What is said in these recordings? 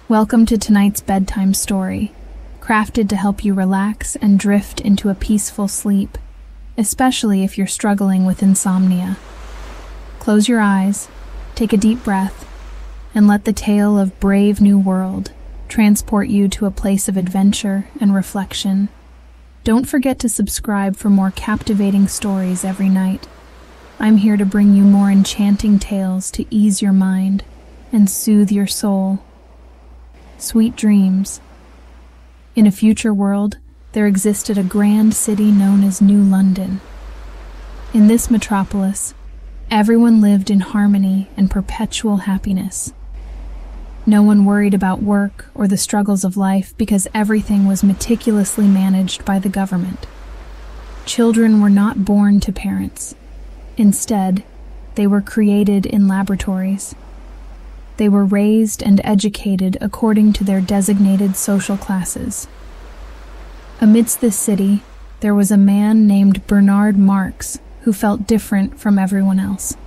Welcome to tonight's bedtime story, crafted to help you relax and drift into a peaceful sleep, especially if you're struggling with insomnia. Close your eyes, take a deep breath, and let the tale of Brave New World transport you to a place of adventure and reflection. Don't forget to subscribe for more captivating stories every night. I'm here to bring you more enchanting tales to ease your mind and soothe your soul. Sweet dreams. In a future world, there existed a grand city known as New London. In this metropolis, everyone lived in harmony and perpetual happiness. No one worried about work or the struggles of life because everything was meticulously managed by the government. Children were not born to parents. Instead, they were created in laboratories. They were raised and educated according to their designated social classes. Amidst this city, there was a man named Bernard Marx who felt different from everyone else.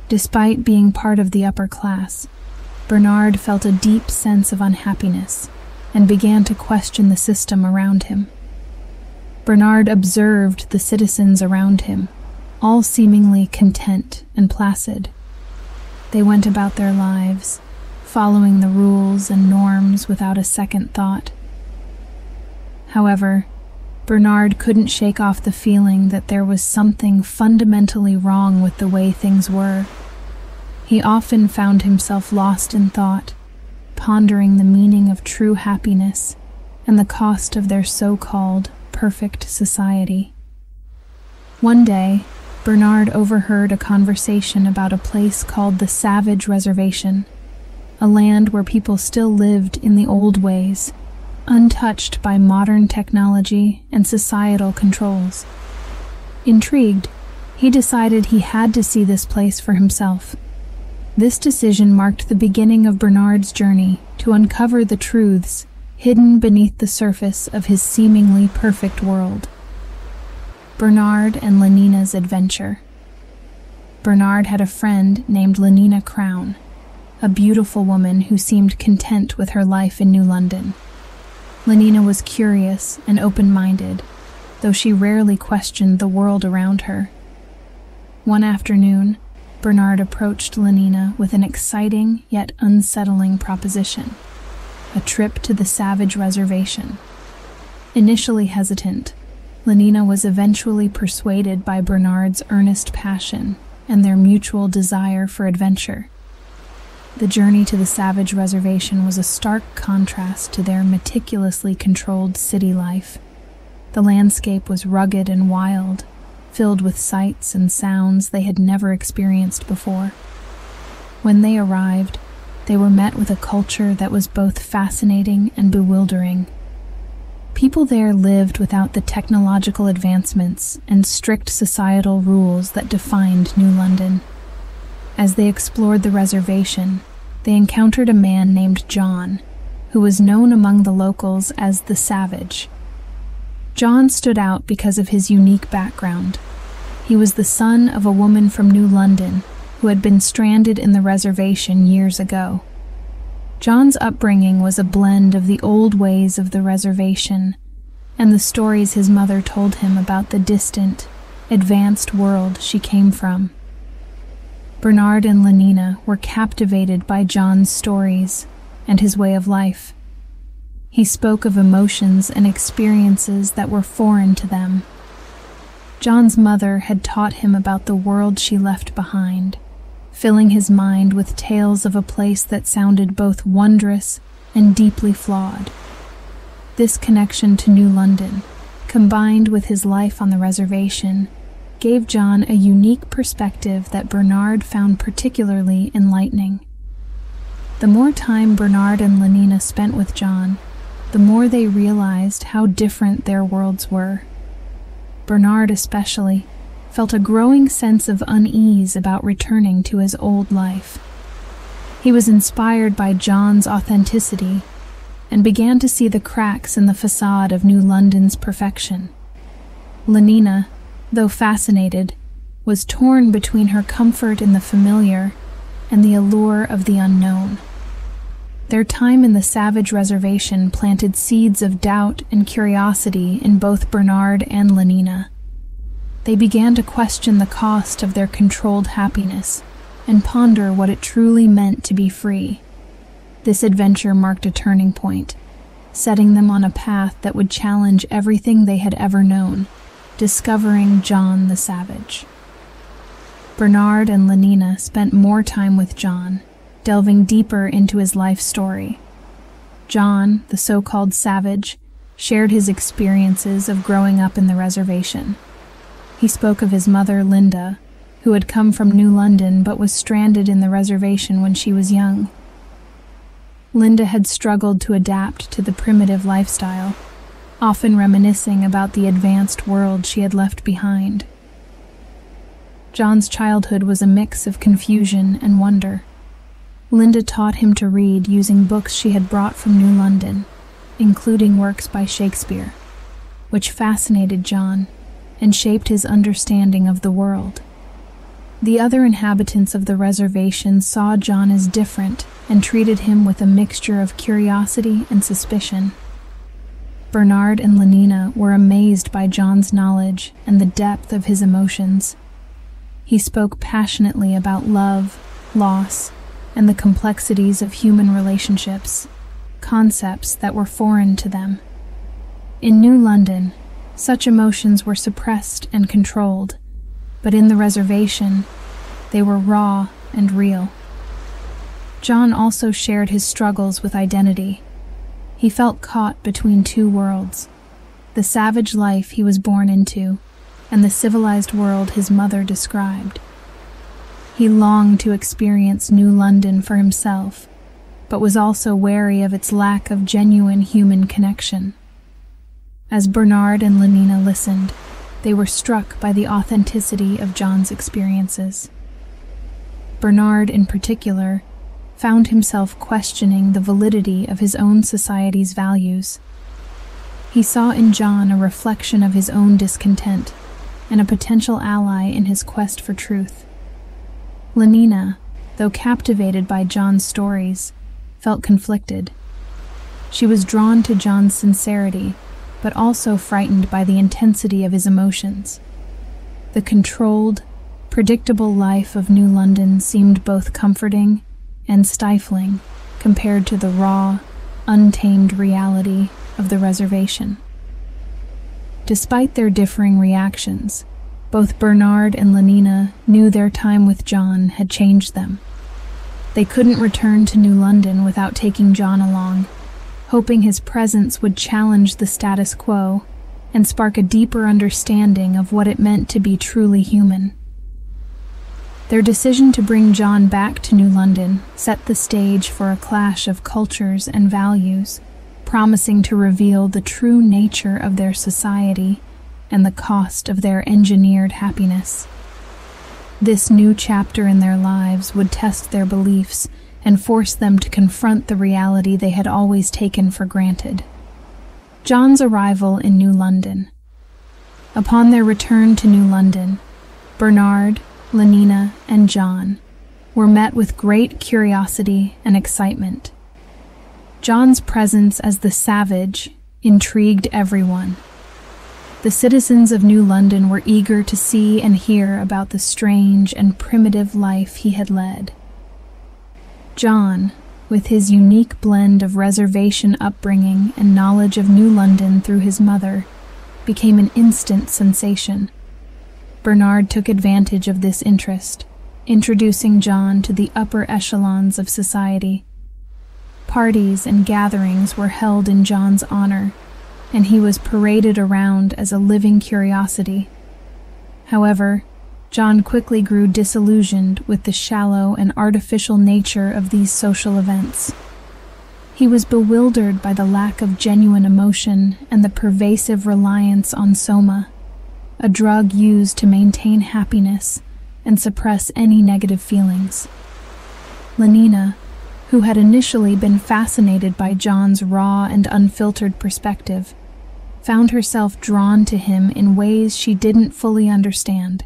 Despite being part of the upper class, Bernard felt a deep sense of unhappiness and began to question the system around him. Bernard observed the citizens around him, all seemingly content and placid. They went about their lives, following the rules and norms without a second thought. However, Bernard couldn't shake off the feeling that there was something fundamentally wrong with the way things were. He often found himself lost in thought, pondering the meaning of true happiness and the cost of their so-called perfect society. One day, Bernard overheard a conversation about a place called the Savage Reservation, a land where people still lived in the old ways, untouched by modern technology and societal controls. Intrigued, he decided he had to see this place for himself. This decision marked the beginning of Bernard's journey to uncover the truths hidden beneath the surface of his seemingly perfect world. Bernard and Lenina's adventure. Bernard had a friend named Lenina Crowne, a beautiful woman who seemed content with her life in New London. Lenina was curious and open-minded, though she rarely questioned the world around her. One afternoon, Bernard approached Lenina with an exciting yet unsettling proposition: a trip to the Savage Reservation. Initially hesitant, Lenina was eventually persuaded by Bernard's earnest passion and their mutual desire for adventure. The journey to the Savage Reservation was a stark contrast to their meticulously controlled city life. The landscape was rugged and wild, filled with sights and sounds they had never experienced before. When they arrived, they were met with a culture that was both fascinating and bewildering. People there lived without the technological advancements and strict societal rules that defined New London. As they explored the reservation, they encountered a man named John, who was known among the locals as the Savage. John stood out because of his unique background. He was the son of a woman from New London who had been stranded in the reservation years ago. John's upbringing was a blend of the old ways of the reservation and the stories his mother told him about the distant, advanced world she came from. Bernard and Lenina were captivated by John's stories and his way of life. He spoke of emotions and experiences that were foreign to them. John's mother had taught him about the world she left behind, filling his mind with tales of a place that sounded both wondrous and deeply flawed. This connection to New London, combined with his life on the reservation, gave John a unique perspective that Bernard found particularly enlightening. The more time Bernard and Lenina spent with John, the more they realized how different their worlds were. Bernard especially felt a growing sense of unease about returning to his old life. He was inspired by John's authenticity and began to see the cracks in the facade of New London's perfection. Lenina, though fascinated, was torn between her comfort in the familiar and the allure of the unknown. Their time in the savage reservation planted seeds of doubt and curiosity in both Bernard and Lenina. They began to question the cost of their controlled happiness and ponder what it truly meant to be free. This adventure marked a turning point, setting them on a path that would challenge everything they had ever known, discovering John the Savage. Bernard and Lenina spent more time with John, delving deeper into his life story. John, the so-called savage, shared his experiences of growing up in the reservation. He spoke of his mother, Linda, who had come from New London but was stranded in the reservation when she was young. Linda had struggled to adapt to the primitive lifestyle, often reminiscing about the advanced world she had left behind. John's childhood was a mix of confusion and wonder. Linda taught him to read using books she had brought from New London, including works by Shakespeare, which fascinated John and shaped his understanding of the world. The other inhabitants of the reservation saw John as different and treated him with a mixture of curiosity and suspicion. Bernard and Lenina were amazed by John's knowledge and the depth of his emotions. He spoke passionately about love, loss, and the complexities of human relationships, concepts that were foreign to them. In New London, such emotions were suppressed and controlled, but in the reservation, they were raw and real. John also shared his struggles with identity. He felt caught between two worlds, the savage life he was born into and the civilized world his mother described. He longed to experience New London for himself, but was also wary of its lack of genuine human connection. As Bernard and Lenina listened, they were struck by the authenticity of John's experiences. Bernard, in particular, found himself questioning the validity of his own society's values. He saw in John a reflection of his own discontent and a potential ally in his quest for truth. Lenina, though captivated by John's stories, felt conflicted. She was drawn to John's sincerity, but also frightened by the intensity of his emotions. The controlled, predictable life of New London seemed both comforting and stifling compared to the raw, untamed reality of the reservation. Despite their differing reactions, both Bernard and Lenina knew their time with John had changed them. They couldn't return to New London without taking John along, hoping his presence would challenge the status quo and spark a deeper understanding of what it meant to be truly human. Their decision to bring John back to New London set the stage for a clash of cultures and values, promising to reveal the true nature of their society and the cost of their engineered happiness. This new chapter in their lives would test their beliefs and force them to confront the reality they had always taken for granted. John's arrival in New London. Upon their return to New London, Bernard, Lenina, and John were met with great curiosity and excitement. John's presence as the savage intrigued everyone. The citizens of New London were eager to see and hear about the strange and primitive life he had led. John, with his unique blend of reservation upbringing and knowledge of New London through his mother, became an instant sensation. Bernard took advantage of this interest, introducing John to the upper echelons of society. Parties and gatherings were held in John's honor, and he was paraded around as a living curiosity. However, John quickly grew disillusioned with the shallow and artificial nature of these social events. He was bewildered by the lack of genuine emotion and the pervasive reliance on soma, a drug used to maintain happiness and suppress any negative feelings. Lenina, who had initially been fascinated by John's raw and unfiltered perspective, found herself drawn to him in ways she didn't fully understand.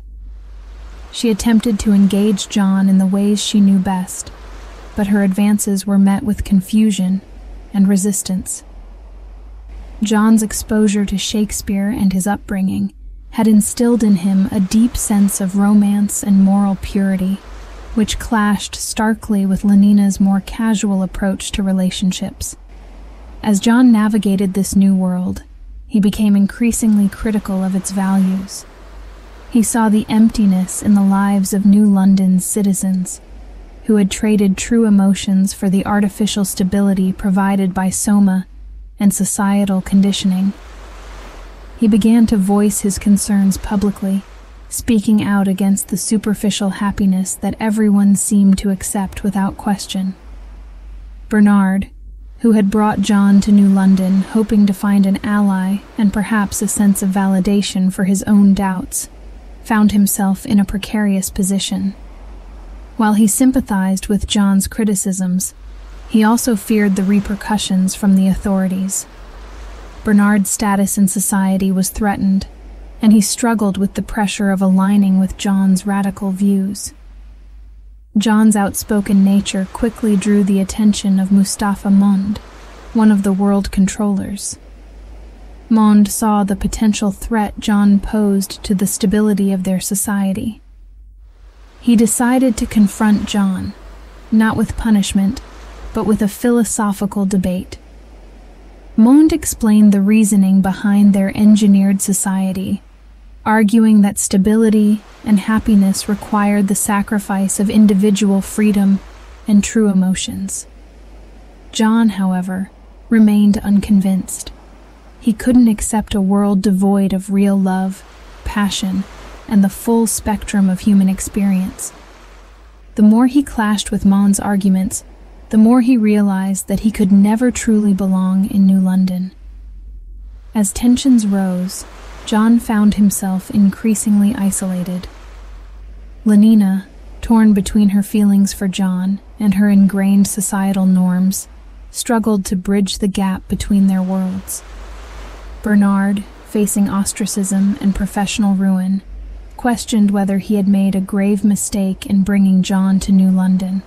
She attempted to engage John in the ways she knew best, but her advances were met with confusion and resistance. John's exposure to Shakespeare and his upbringing had instilled in him a deep sense of romance and moral purity, which clashed starkly with Lenina's more casual approach to relationships. As John navigated this new world, he became increasingly critical of its values. He saw the emptiness in the lives of New London's citizens, who had traded true emotions for the artificial stability provided by soma and societal conditioning. He began to voice his concerns publicly, speaking out against the superficial happiness that everyone seemed to accept without question. Bernard, who had brought John to New London hoping to find an ally and perhaps a sense of validation for his own doubts, found himself in a precarious position. While he sympathized with John's criticisms, he also feared the repercussions from the authorities. Bernard's status in society was threatened, and he struggled with the pressure of aligning with John's radical views. John's outspoken nature quickly drew the attention of Mustapha Mond, one of the world controllers. Mond saw the potential threat John posed to the stability of their society. He decided to confront John, not with punishment, but with a philosophical debate. Mond explained the reasoning behind their engineered society, arguing that stability and happiness required the sacrifice of individual freedom and true emotions. John, however, remained unconvinced. He couldn't accept a world devoid of real love, passion, and the full spectrum of human experience. The more he clashed with Mond's arguments, the more he realized that he could never truly belong in New London. As tensions rose, John found himself increasingly isolated. Lenina, torn between her feelings for John and her ingrained societal norms, struggled to bridge the gap between their worlds. Bernard, facing ostracism and professional ruin, questioned whether he had made a grave mistake in bringing John to New London.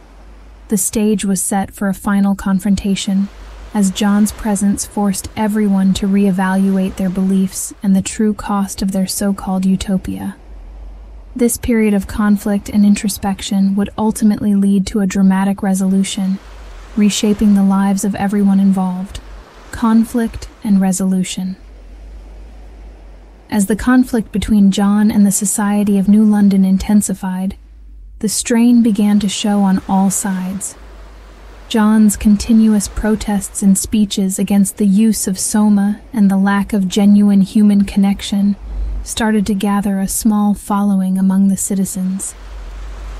The stage was set for a final confrontation, as John's presence forced everyone to reevaluate their beliefs and the true cost of their so-called utopia. This period of conflict and introspection would ultimately lead to a dramatic resolution, reshaping the lives of everyone involved. Conflict and resolution. As the conflict between John and the society of New London intensified, the strain began to show on all sides. John's continuous protests and speeches against the use of soma and the lack of genuine human connection started to gather a small following among the citizens.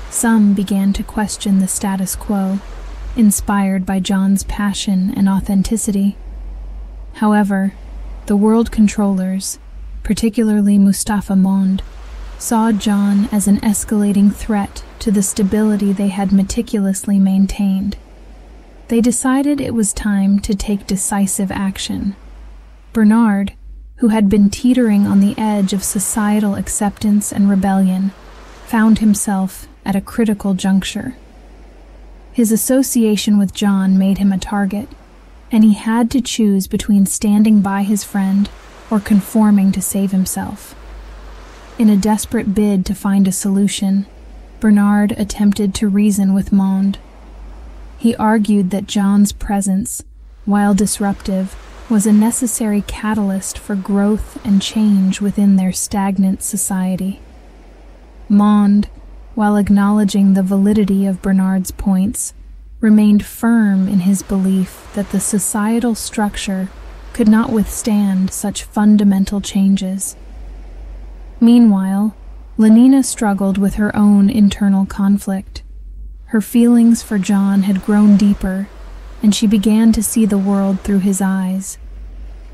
Some began to question the status quo, inspired by John's passion and authenticity. However, the world controllers, particularly Mustapha Mond, saw John as an escalating threat to the stability they had meticulously maintained. They decided it was time to take decisive action. Bernard, who had been teetering on the edge of societal acceptance and rebellion, found himself at a critical juncture. His association with John made him a target, and he had to choose between standing by his friend or conforming to save himself. In a desperate bid to find a solution, Bernard attempted to reason with Mond. He argued that John's presence, while disruptive, was a necessary catalyst for growth and change within their stagnant society. Mond, while acknowledging the validity of Bernard's points, remained firm in his belief that the societal structure could not withstand such fundamental changes. Meanwhile, Lenina struggled with her own internal conflict. Her feelings for John had grown deeper, and she began to see the world through his eyes.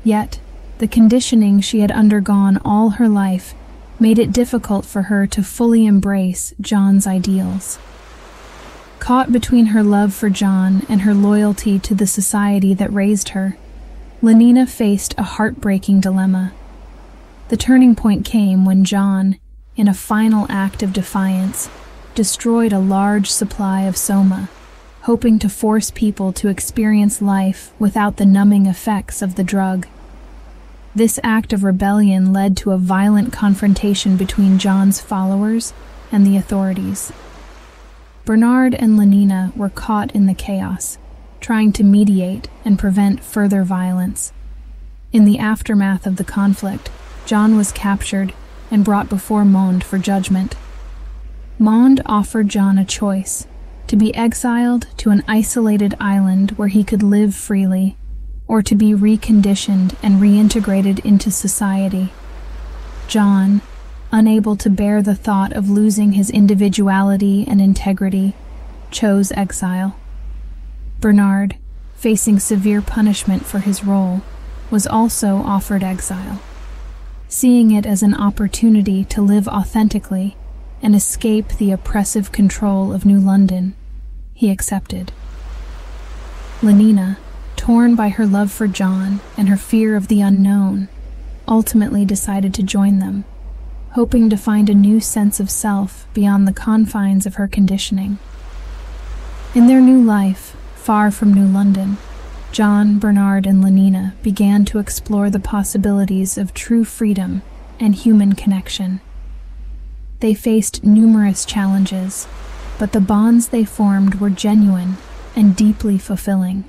Yet, the conditioning she had undergone all her life made it difficult for her to fully embrace John's ideals. Caught between her love for John and her loyalty to the society that raised her, Lenina faced a heartbreaking dilemma. The turning point came when John, in a final act of defiance, destroyed a large supply of soma, hoping to force people to experience life without the numbing effects of the drug. This act of rebellion led to a violent confrontation between John's followers and the authorities. Bernard and Lenina were caught in the chaos, trying to mediate and prevent further violence. In the aftermath of the conflict, John was captured and brought before Monde for judgment. Monde offered John a choice: to be exiled to an isolated island where he could live freely, or to be reconditioned and reintegrated into society. John, unable to bear the thought of losing his individuality and integrity, chose exile. Bernard, facing severe punishment for his role, was also offered exile. Seeing it as an opportunity to live authentically and escape the oppressive control of New London, he accepted. Lenina, torn by her love for John and her fear of the unknown, ultimately decided to join them, hoping to find a new sense of self beyond the confines of her conditioning. In their new life, far from New London, John, Bernard, and Lenina began to explore the possibilities of true freedom and human connection. They faced numerous challenges, but the bonds they formed were genuine and deeply fulfilling.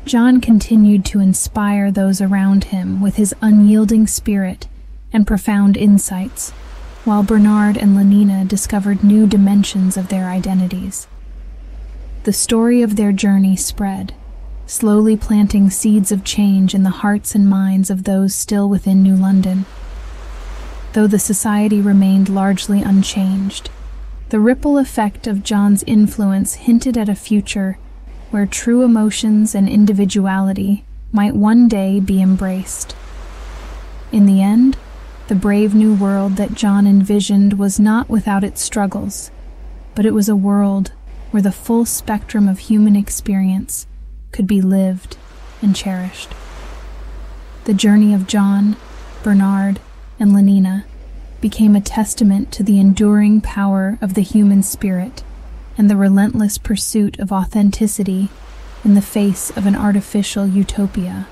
John continued to inspire those around him with his unyielding spirit and profound insights, while Bernard and Lenina discovered new dimensions of their identities. The story of their journey spread, slowly planting seeds of change in the hearts and minds of those still within New London. Though the society remained largely unchanged, the ripple effect of John's influence hinted at a future where true emotions and individuality might one day be embraced. In the end, the brave new world that John envisioned was not without its struggles, but it was a world where the full spectrum of human experience could be lived and cherished. The journey of John, Bernard, and Lenina became a testament to the enduring power of the human spirit and the relentless pursuit of authenticity in the face of an artificial utopia.